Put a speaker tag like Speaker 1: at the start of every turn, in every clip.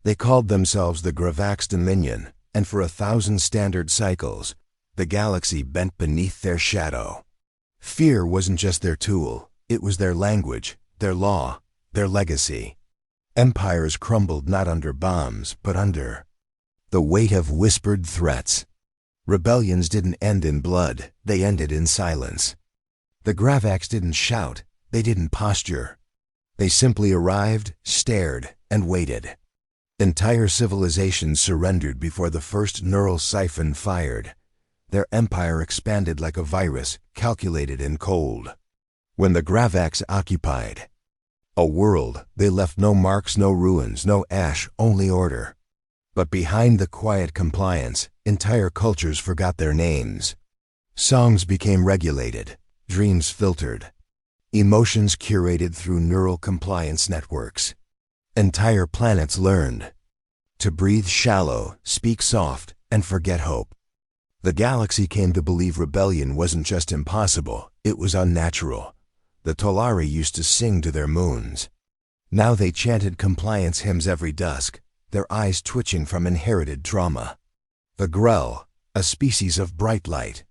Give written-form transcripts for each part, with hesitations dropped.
Speaker 1: They called themselves the Gravax Dominion, and for 1,000 standard cycles, the galaxy bent beneath their shadow. Fear wasn't just their tool, it was their language, their law, their legacy. Empires crumbled not under bombs, but under the weight of whispered threats. Rebellions didn't end in blood, they ended in silence. The Gravax didn't shout, they didn't posture. They simply arrived, stared, and waited. Entire civilizations surrendered before the first neural siphon fired. Their empire expanded like a virus, calculated and cold. When the Gravax occupied a world, they left no marks, no ruins, no ash, only order. But behind the quiet compliance, entire cultures forgot their names. Songs became regulated, dreams filtered, emotions curated through neural compliance networks. Entire planets learned to breathe shallow, speak soft, and forget hope. The galaxy came to believe rebellion wasn't just impossible, it was unnatural. The Tolari used to sing to their moons. Now they chanted compliance hymns every dusk, their eyes twitching from inherited trauma. The Grell, a species of bright light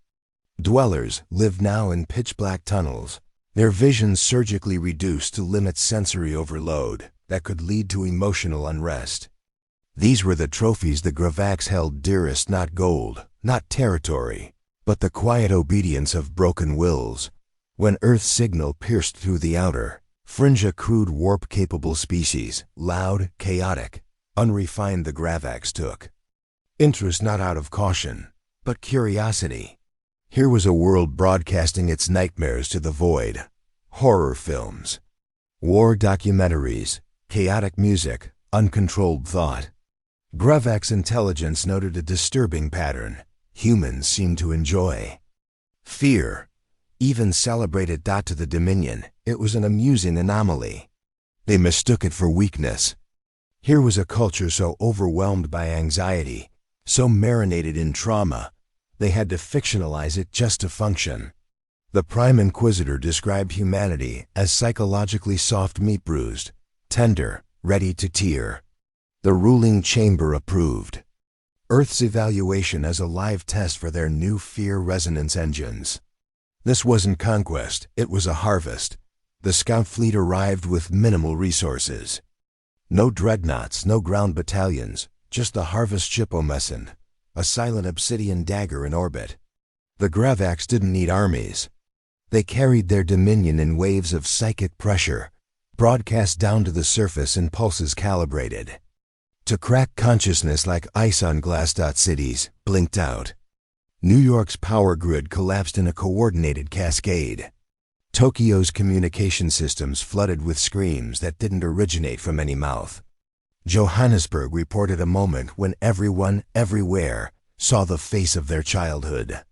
Speaker 1: dwellers, lived now in pitch-black tunnels, their visions surgically reduced to limit sensory overload that could lead to emotional unrest. These were the trophies the Gravax held dearest, not gold, not territory, but the quiet obedience of broken wills. When Earth's signal pierced through the outer fringe, a crude warp-capable species, loud, chaotic, unrefined, the Gravax took interest not out of caution, but curiosity. Here was a world broadcasting its nightmares to the void. Horror films, war documentaries, chaotic music, uncontrolled thought. Gravax intelligence noted a disturbing pattern. Humans seemed to enjoy fear, even celebrated. To the Dominion, it was an amusing anomaly. They mistook it for weakness. Here was a culture so overwhelmed by anxiety, so marinated in trauma, they had to fictionalize it just to function. The Prime Inquisitor described humanity as psychologically soft meat, bruised, tender, ready to tear. The ruling chamber approved Earth's evaluation as a live test for their new fear resonance engines. This wasn't conquest, it was a harvest. The scout fleet arrived with minimal resources. No dreadnoughts, no ground battalions, just a harvest ship Omessen, a silent obsidian dagger in orbit. The Gravax didn't need armies. They carried their dominion in waves of psychic pressure, broadcast down to the surface in pulses calibrated to crack consciousness like ice on glass. Cities blinked out. New York's power grid collapsed in a coordinated cascade. Tokyo's communication systems flooded with screams that didn't originate from any mouth. Johannesburg reported a moment when everyone, everywhere, saw the face of their childhood.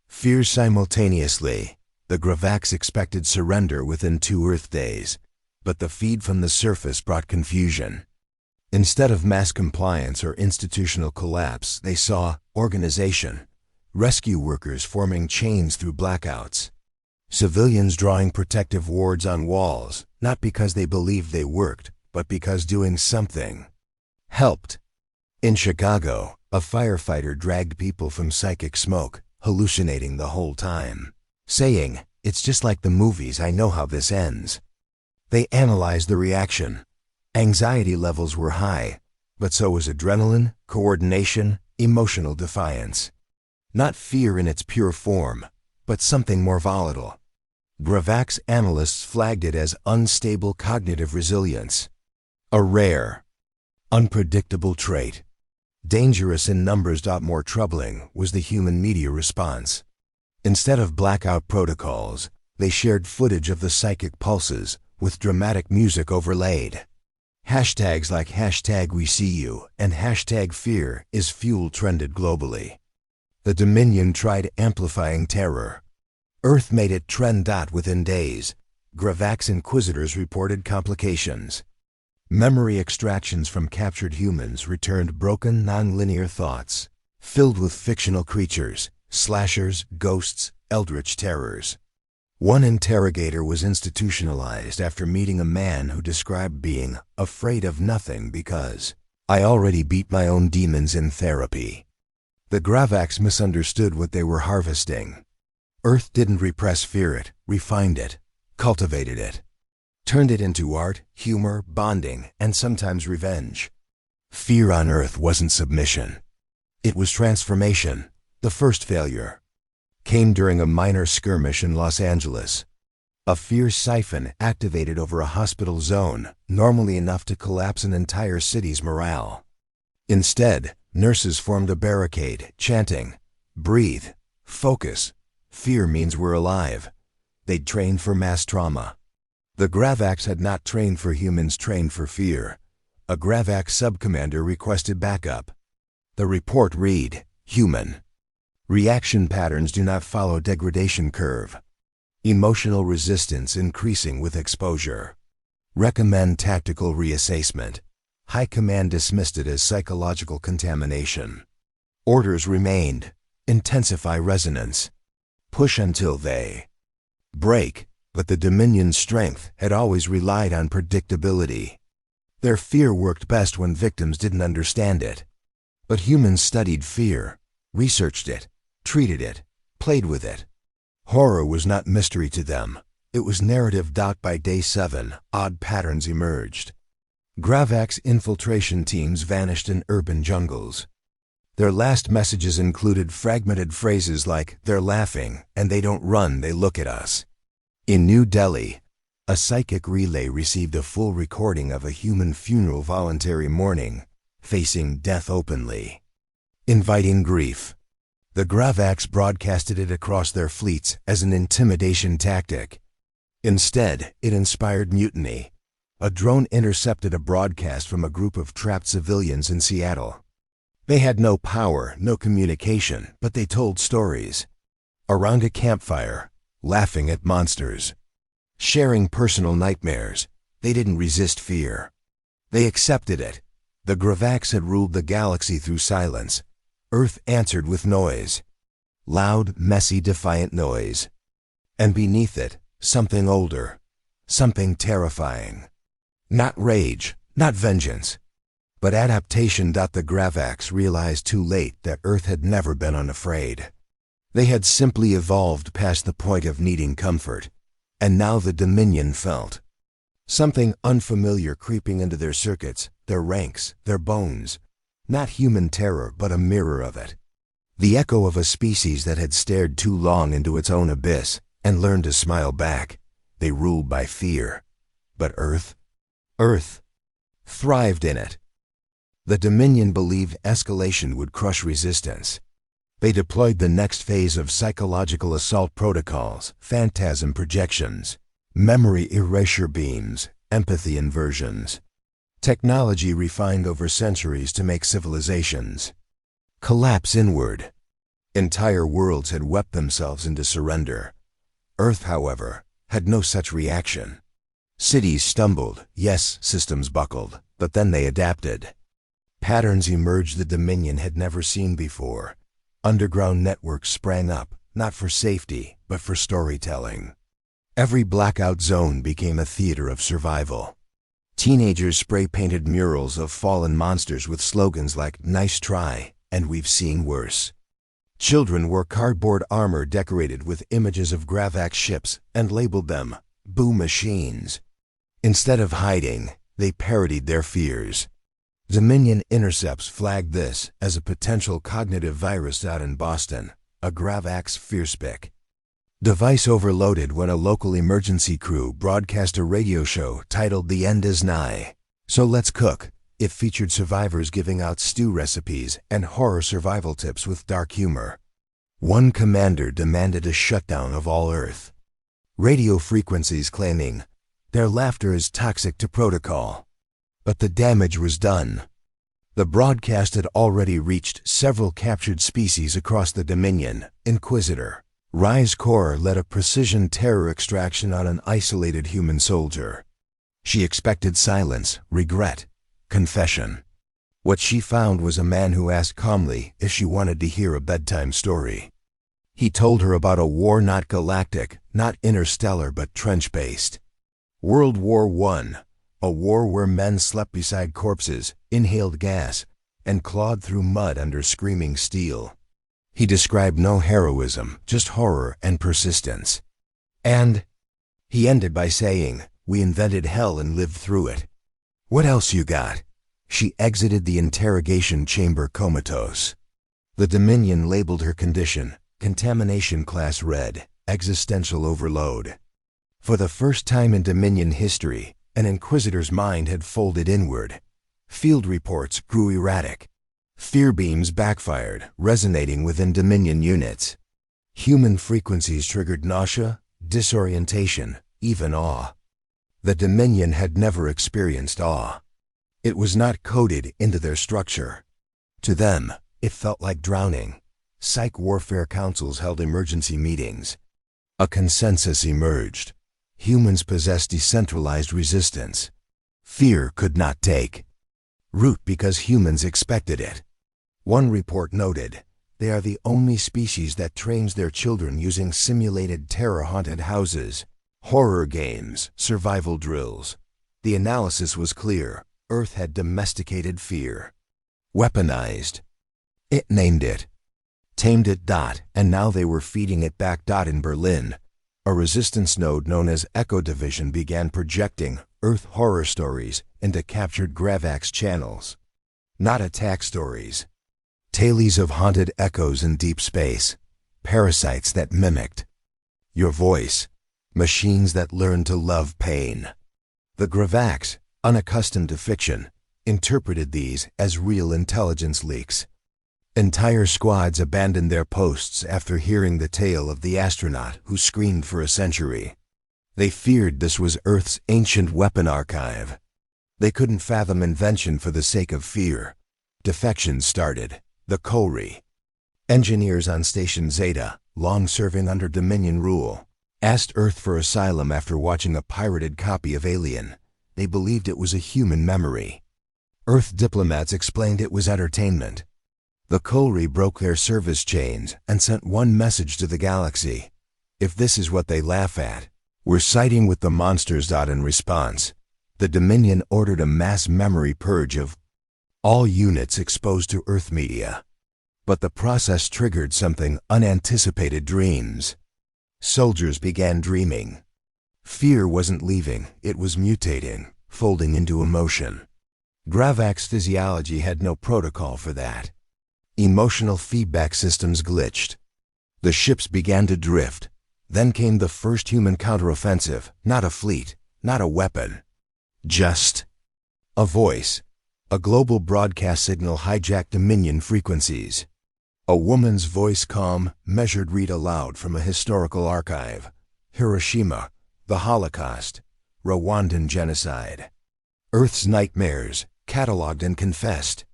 Speaker 1: Fears simultaneously. The Gravax expected surrender within 2 Earth days, but the feed from the surface brought confusion. Instead of mass compliance or institutional collapse, they saw organization, rescue workers forming chains through blackouts, civilians drawing protective wards on walls, not because they believed they worked, but because doing something helped. In Chicago, a firefighter dragged people from psychic smoke, hallucinating the whole time, saying, "It's just like the movies, I know how this ends." They analyzed the reaction. Anxiety levels were high, but so was adrenaline, coordination, emotional defiance. Not fear in its pure form, but something more volatile. Gravax analysts flagged it as unstable cognitive resilience, a rare, unpredictable trait. Dangerous in numbers. More troubling was the human media response. Instead of blackout protocols, they shared footage of the psychic pulses with dramatic music overlaid. Hashtags like #WeSeeYou and #FearIsFuel trended globally. The Dominion tried amplifying terror. Earth made it trend. Within days, Gravax Inquisitors reported complications. Memory extractions from captured humans returned broken, non-linear thoughts, filled with fictional creatures, slashers, ghosts, eldritch terrors. One interrogator was institutionalized after meeting a man who described being afraid of nothing because I already beat my own demons in therapy. The Gravaks misunderstood what they were harvesting. Earth didn't repress fear, it refined it, cultivated it, turned it into art, humor, bonding, and sometimes revenge. Fear on Earth wasn't submission. It was transformation. The first failure came during a minor skirmish in Los Angeles. A fear siphon activated over a hospital zone, normally enough to collapse an entire city's morale. Instead, nurses formed a barricade, chanting, "Breathe, focus. Fear means we're alive." They'd trained for mass trauma. The Gravaks had not trained for humans, trained for fear. A Gravak sub-commander requested backup. The report read, "Human. Reaction patterns do not follow degradation curve. Emotional resistance increasing with exposure. Recommend tactical reassessment." High Command dismissed it as psychological contamination. Orders remained, intensify resonance. Push until they break, but the Dominion's strength had always relied on predictability. Their fear worked best when victims didn't understand it. But humans studied fear, researched it, treated it, played with it. Horror was not mystery to them. It was narrative. By day 7, odd patterns emerged. Gravak's infiltration teams vanished in urban jungles. Their last messages included fragmented phrases like, "They're laughing, and they don't run, they look at us." In New Delhi, a psychic relay received a full recording of a human funeral voluntary mourning, facing death openly, inviting grief. The Gravaks broadcasted it across their fleets as an intimidation tactic. Instead, it inspired mutiny. A drone intercepted a broadcast from a group of trapped civilians in Seattle. They had no power, no communication, but they told stories. Around a campfire, laughing at monsters, sharing personal nightmares, they didn't resist fear. They accepted it. The Gravaks had ruled the galaxy through silence. Earth answered with noise. Loud, messy, defiant noise. And beneath it, something older, something terrifying. Not rage, not vengeance, but adaptation. The Gravaks realized too late that Earth had never been unafraid. They had simply evolved past the point of needing comfort, and now the Dominion felt something unfamiliar creeping into their circuits, their ranks, their bones. Not human terror, but a mirror of it. The echo of a species that had stared too long into its own abyss and learned to smile back. They ruled by fear. But Earth thrived in it. The Dominion believed escalation would crush resistance. They deployed the next phase of psychological assault protocols, phantasm projections, memory erasure beams, empathy inversions. Technology refined over centuries to make civilizations collapse inward. Entire worlds had wept themselves into surrender. Earth, however, had no such reaction. Cities stumbled, yes, systems buckled, but then they adapted. Patterns emerged the Dominion had never seen before. Underground networks sprang up, not for safety, but for storytelling. Every blackout zone became a theater of survival. Teenagers spray-painted murals of fallen monsters with slogans like, "Nice try," and "We've seen worse." Children wore cardboard armor decorated with images of Gravak ships and labeled them "Boo Machines." Instead of hiding, they parodied their fears. Dominion intercepts flagged this as a potential cognitive virus. In Boston, a Gravak's fearspic device overloaded when a local emergency crew broadcast a radio show titled "The End Is Nigh, So Let's Cook." It featured survivors giving out stew recipes and horror survival tips with dark humor. One commander demanded a shutdown of all Earth. Radio frequencies claiming, "Their laughter is toxic to protocol." But the damage was done. The broadcast had already reached several captured species across the Dominion. Inquisitor Rise Core led a precision terror extraction on an isolated human soldier. She expected silence, regret, confession. What she found was a man who asked calmly if she wanted to hear a bedtime story. He told her about a war not galactic, not interstellar, but trench-based. World War I, A war where men slept beside corpses, inhaled gas, and clawed through mud under screaming steel. He described no heroism, just horror and persistence. And he ended by saying, "We invented hell and lived through it. What else you got?" She exited the interrogation chamber comatose. The Dominion labeled her condition, Contamination Class Red, Existential Overload. For the first time in Dominion history, an Inquisitor's mind had folded inward. Field reports grew erratic. Fear beams backfired, resonating within Dominion units. Human frequencies triggered nausea, disorientation, even awe. The Dominion had never experienced awe. It was not coded into their structure. To them, it felt like drowning. Psych warfare councils held emergency meetings. A consensus emerged. Humans possessed decentralized resistance. Fear could not take root because humans expected it. One report noted, they are the only species that trains their children using simulated terror-haunted houses, horror games, survival drills. The analysis was clear. Earth had domesticated fear. Weaponized. It named it. Tamed it. And now they were feeding it back. In Berlin, a resistance node known as Echo Division began projecting Earth horror stories into captured Gravax channels. Not attack stories. Tales of haunted echoes in deep space. Parasites that mimicked your voice. Machines that learned to love pain. The Gravax, unaccustomed to fiction, interpreted these as real intelligence leaks. Entire squads abandoned their posts after hearing the tale of the astronaut who screamed for a century. They feared this was Earth's ancient weapon archive. They couldn't fathom invention for the sake of fear. Defections started. The Colry. Engineers on Station Zeta, long serving under Dominion rule, asked Earth for asylum after watching a pirated copy of Alien. They believed it was a human memory. Earth diplomats explained it was entertainment. The Colry broke their service chains and sent one message to the galaxy. If this is what they laugh at, we're siding with the monsters. In response, the Dominion ordered a mass memory purge of all units exposed to Earth media. But the process triggered something unanticipated: dreams. Soldiers began dreaming. Fear wasn't leaving, it was mutating, folding into emotion. Gravax physiology had no protocol for that. Emotional feedback systems glitched. The ships began to drift. Then came the first human counteroffensive, not a fleet, not a weapon. Just a voice. A global broadcast signal hijacked Dominion frequencies. A woman's voice, calm, measured, read aloud from a historical archive. Hiroshima, the Holocaust, Rwandan genocide. Earth's nightmares, cataloged and confessed.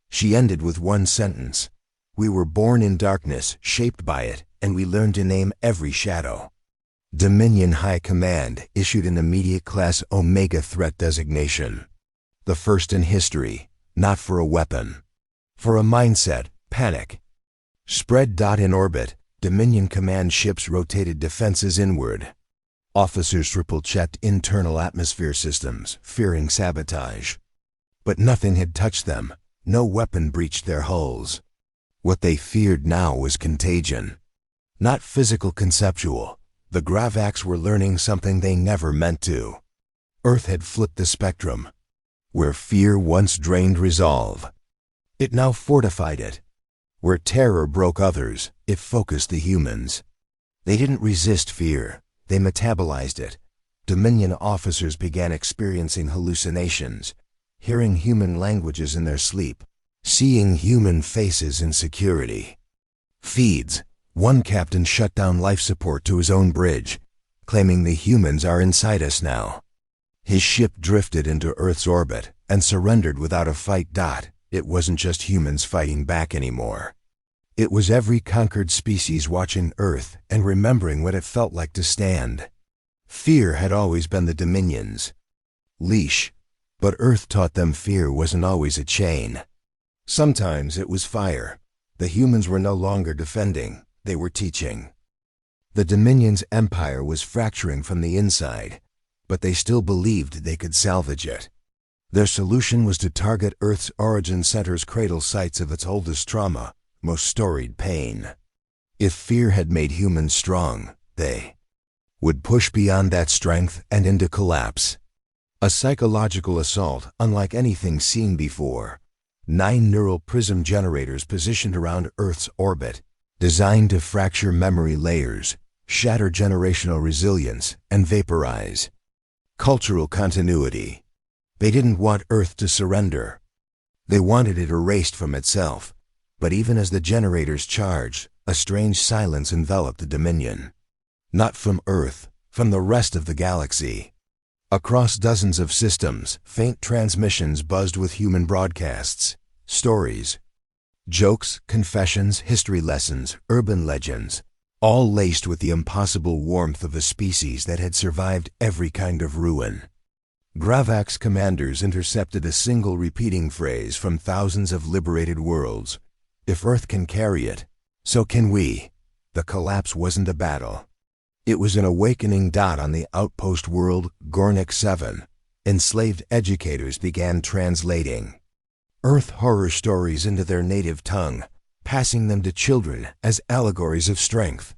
Speaker 1: She ended with one sentence. We were born in darkness, shaped by it, and we learned to name every shadow. Dominion High Command issued an immediate Class Omega threat designation. The first in history, not for a weapon. For a mindset, panic. Spread. In orbit, Dominion Command ships rotated defenses inward. Officers triple-checked internal atmosphere systems, fearing sabotage. But nothing had touched them. No weapon breached their hulls. What they feared now was contagion. Not physical, conceptual. The Gravax were learning something they never meant to. Earth had flipped the spectrum. Where fear once drained resolve, it now fortified it. Where terror broke others, it focused the humans. They didn't resist fear, they metabolized it. Dominion officers began experiencing hallucinations, hearing human languages in their sleep, seeing human faces in security. Feeds. One captain shut down life support to his own bridge, claiming the humans are inside us now. His ship drifted into Earth's orbit and surrendered without a fight. It wasn't just humans fighting back anymore. It was every conquered species watching Earth and remembering what it felt like to stand. Fear had always been the Dominion's leash, but Earth taught them fear wasn't always a chain. Sometimes it was fire. The humans were no longer defending, they were teaching. The Dominion's empire was fracturing from the inside, but they still believed they could salvage it. Their solution was to target Earth's origin center's cradle sites of its oldest trauma, most storied pain. If fear had made humans strong, they would push beyond that strength and into collapse. A psychological assault unlike anything seen before. 9 neural prism generators positioned around Earth's orbit, designed to fracture memory layers, shatter generational resilience, and vaporize cultural continuity. They didn't want Earth to surrender. They wanted it erased from itself. But even as the generators charged, a strange silence enveloped the Dominion. Not from Earth, from the rest of the galaxy. Across dozens of systems, faint transmissions buzzed with human broadcasts, stories, jokes, confessions, history lessons, urban legends, all laced with the impossible warmth of a species that had survived every kind of ruin. Gravak's commanders intercepted a single repeating phrase from thousands of liberated worlds. If Earth can carry it, so can we. The collapse wasn't a battle. It was an awakening dot on the outpost world, Gornik 7. Enslaved educators began translating Earth horror stories into their native tongue, passing them to children as allegories of strength.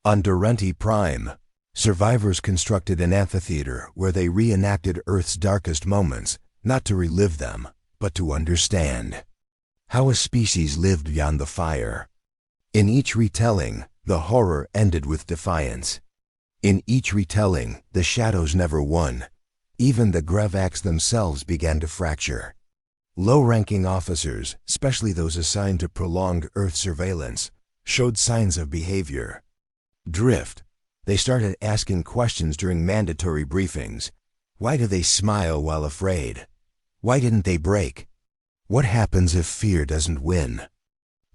Speaker 1: On Durenti Prime, survivors constructed an amphitheater where they reenacted Earth's darkest moments, not to relive them, but to understand how a species lived beyond the fire. In each retelling, the horror ended with defiance. In each retelling, the shadows never won. Even the Gravaks themselves began to fracture. Low-ranking officers, especially those assigned to prolonged Earth surveillance, showed signs of behavior drift. They started asking questions during mandatory briefings. Why do they smile while afraid? Why didn't they break? What happens if fear doesn't win?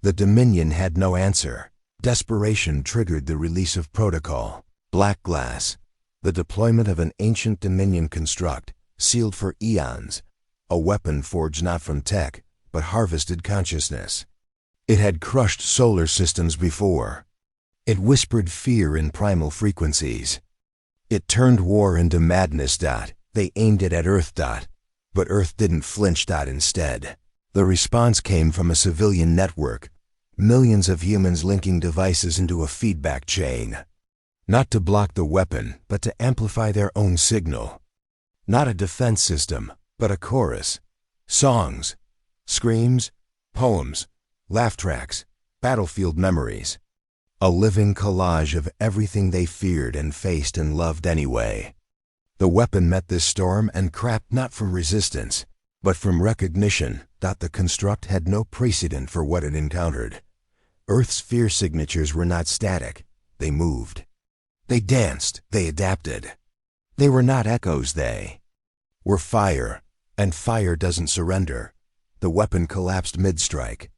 Speaker 1: The Dominion had no answer. Desperation triggered the release of protocol, Black Glass, the deployment of an ancient Dominion construct, sealed for eons, a weapon forged not from tech, but harvested consciousness. It had crushed solar systems before. It whispered fear in primal frequencies. It turned war into madness. They aimed it at Earth. But Earth didn't flinch. Instead, the response came from a civilian network, millions of humans linking devices into a feedback chain. Not to block the weapon, but to amplify their own signal. Not a defense system, but a chorus. Songs, screams, poems, laugh tracks, battlefield memories. A living collage of everything they feared and faced and loved anyway. The weapon met this storm and cracked not from resistance, but from recognition that the construct had no precedent for what it encountered. Earth's fear signatures were not static. They moved. They danced. They adapted. They were not echoes. They were fire, and fire doesn't surrender. The weapon collapsed mid-strike.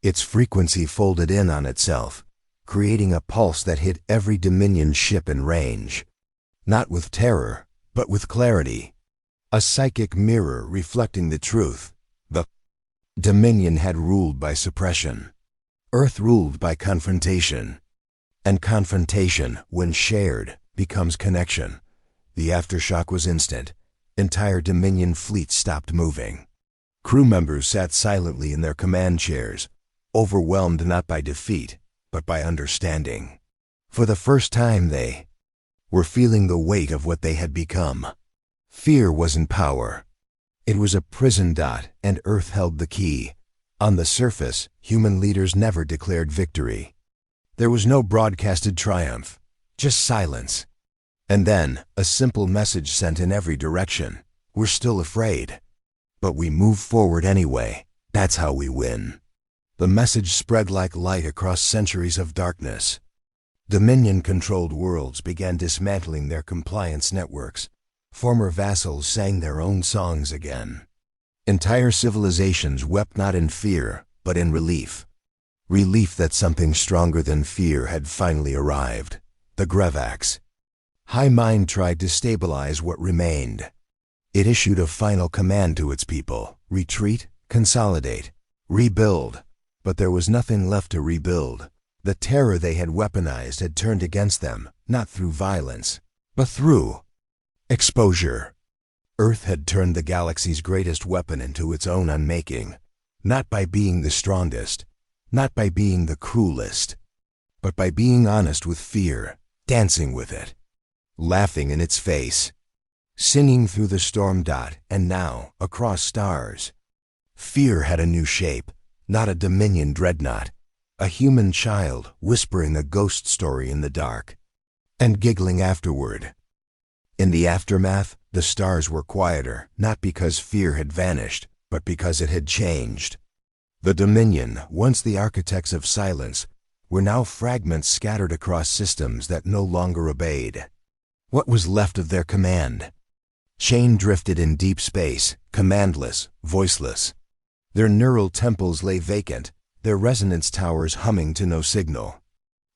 Speaker 1: Its frequency folded in on itself, creating a pulse that hit every Dominion ship in range. Not with terror, but with clarity. A psychic mirror reflecting the truth. The Dominion had ruled by suppression. Earth ruled by confrontation. And confrontation, when shared, becomes connection. The aftershock was instant. Entire Dominion fleets stopped moving. Crew members sat silently in their command chairs, overwhelmed not by defeat, but by understanding. For the first time they were feeling the weight of what they had become. Fear wasn't power. It was a prison. And Earth held the key. On the surface, human leaders never declared victory. There was no broadcasted triumph, just silence. And then, a simple message sent in every direction. We're still afraid. But we move forward anyway. That's how we win. The message spread like light across centuries of darkness. Dominion-controlled worlds began dismantling their compliance networks. Former vassals sang their own songs again. Entire civilizations wept not in fear, but in relief. Relief that something stronger than fear had finally arrived. The Gravaks. High Mind tried to stabilize what remained. It issued a final command to its people: retreat, consolidate, rebuild. But there was nothing left to rebuild. The terror they had weaponized had turned against them, not through violence, but through Exposure. Earth had turned the galaxy's greatest weapon into its own unmaking, not by being the strongest, not by being the cruelest, but by being honest with fear, dancing with it, laughing in its face, singing through the storm dot and now across stars. Fear had a new shape, not a Dominion dreadnought, a human child whispering a ghost story in the dark, and giggling afterward. In the aftermath, the stars were quieter, not because fear had vanished, but because it had changed. The Dominion, once the architects of silence, were now fragments scattered across systems that no longer obeyed. What was left of their command? Chain drifted in deep space, commandless, voiceless. Their neural temples lay vacant, their resonance towers humming to no signal.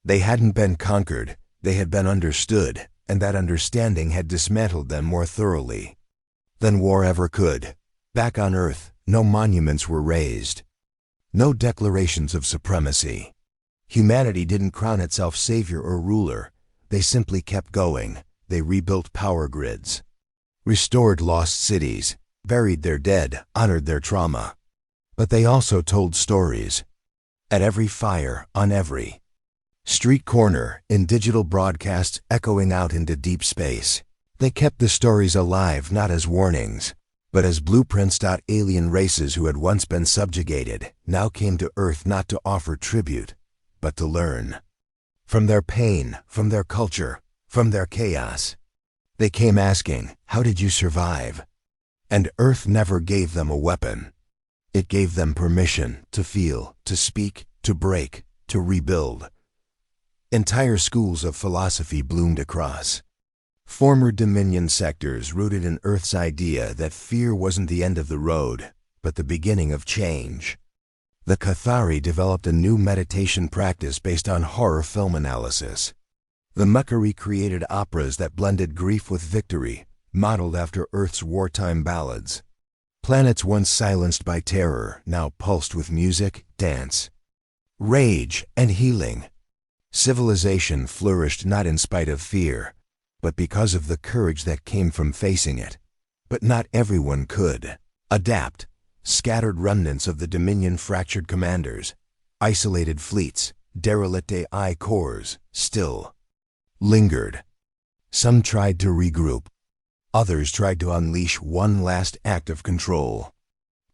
Speaker 1: They hadn't been conquered, they had been understood, and that understanding had dismantled them more thoroughly than war ever could. Back on Earth, no monuments were raised, no declarations of supremacy. Humanity didn't crown itself savior or ruler. They simply kept going. They rebuilt power grids, restored lost cities, buried their dead, honored their trauma. But they also told stories. At every fire, on every street corner, in digital broadcasts echoing out into deep space. They kept the stories alive not as warnings, but as blueprints. Alien races who had once been subjugated now came to Earth not to offer tribute, but to learn. From their pain, from their culture, from their chaos. They came asking, how did you survive? And Earth never gave them a weapon. It gave them permission to feel, to speak, to break, to rebuild. Entire schools of philosophy bloomed across former Dominion sectors rooted in Earth's idea that fear wasn't the end of the road, but the beginning of change. The Cathari developed a new meditation practice based on horror film analysis. The Mukari created operas that blended grief with victory, modeled after Earth's wartime ballads. Planets once silenced by terror now pulsed with music, dance, rage, and healing. Civilization flourished not in spite of fear, but because of the courage that came from facing it. But not everyone could adapt. Scattered remnants of the Dominion fractured commanders, isolated fleets, derelict AI cores, still lingered. Some tried to regroup. Others tried to unleash one last act of control.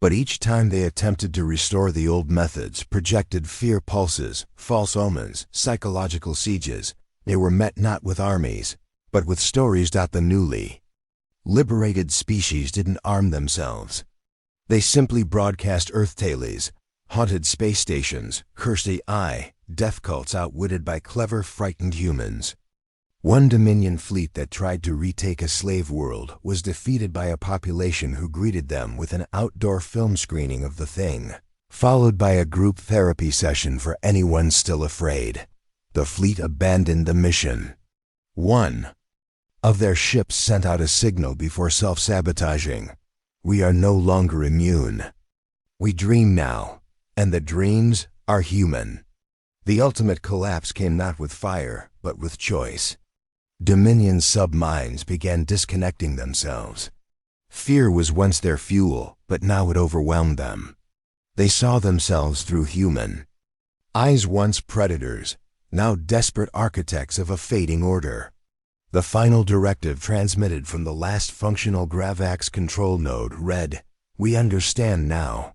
Speaker 1: But each time they attempted to restore the old methods, projected fear pulses, false omens, psychological sieges, they were met not with armies, but with stories. The newly liberated species didn't arm themselves. They simply broadcast Earth tales, haunted space stations, cursed AI, death cults outwitted by clever, frightened humans. One Dominion fleet that tried to retake a slave world was defeated by a population who greeted them with an outdoor film screening of The Thing, followed by a group therapy session for anyone still afraid. The fleet abandoned the mission. One of their ships sent out a signal before self-sabotaging. We are no longer immune. We dream now, and the dreams are human. The ultimate collapse came not with fire, but with choice. Dominion's sub-minds began disconnecting themselves. Fear was once their fuel, but now it overwhelmed them. They saw themselves through human eyes, once predators, now desperate architects of a fading order. The final directive transmitted from the last functional Gravax control node read, "We understand now.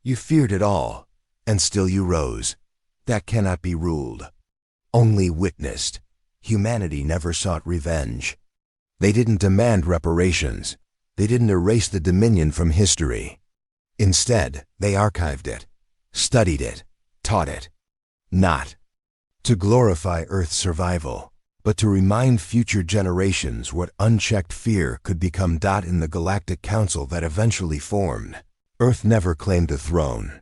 Speaker 1: You feared it all, and still you rose. That cannot be ruled, only witnessed." Humanity never sought revenge. They didn't demand reparations. They didn't erase the Dominion from history. Instead, they archived it, studied it, taught it. Not to glorify Earth's survival, but to remind future generations what unchecked fear could become. In the Galactic Council that eventually formed, Earth never claimed a throne.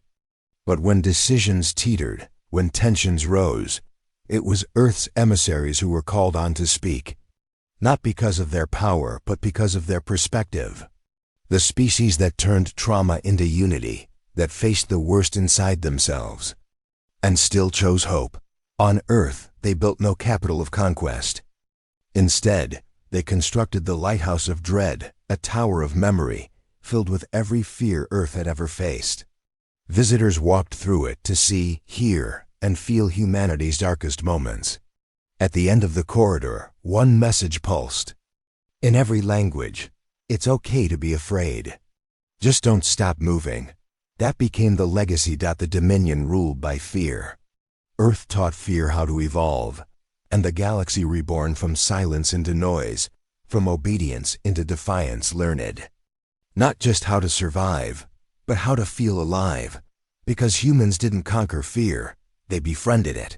Speaker 1: But when decisions teetered, when tensions rose, it was Earth's emissaries who were called on to speak, not because of their power, but because of their perspective. The species that turned trauma into unity, that faced the worst inside themselves, and still chose hope. On Earth, they built no capital of conquest. Instead, They constructed the Lighthouse of Dread, a tower of memory, filled with every fear Earth had ever faced. Visitors walked through it to see, hear, and feel humanity's darkest moments. At the end of the corridor, one message pulsed. In every language, it's okay to be afraid. Just don't stop moving. That became the legacy. The Dominion ruled by fear. Earth taught fear how to evolve, and the galaxy reborn from silence into noise, from obedience into defiance learned. Not just how to survive, but how to feel alive, because humans didn't conquer fear, they befriended it.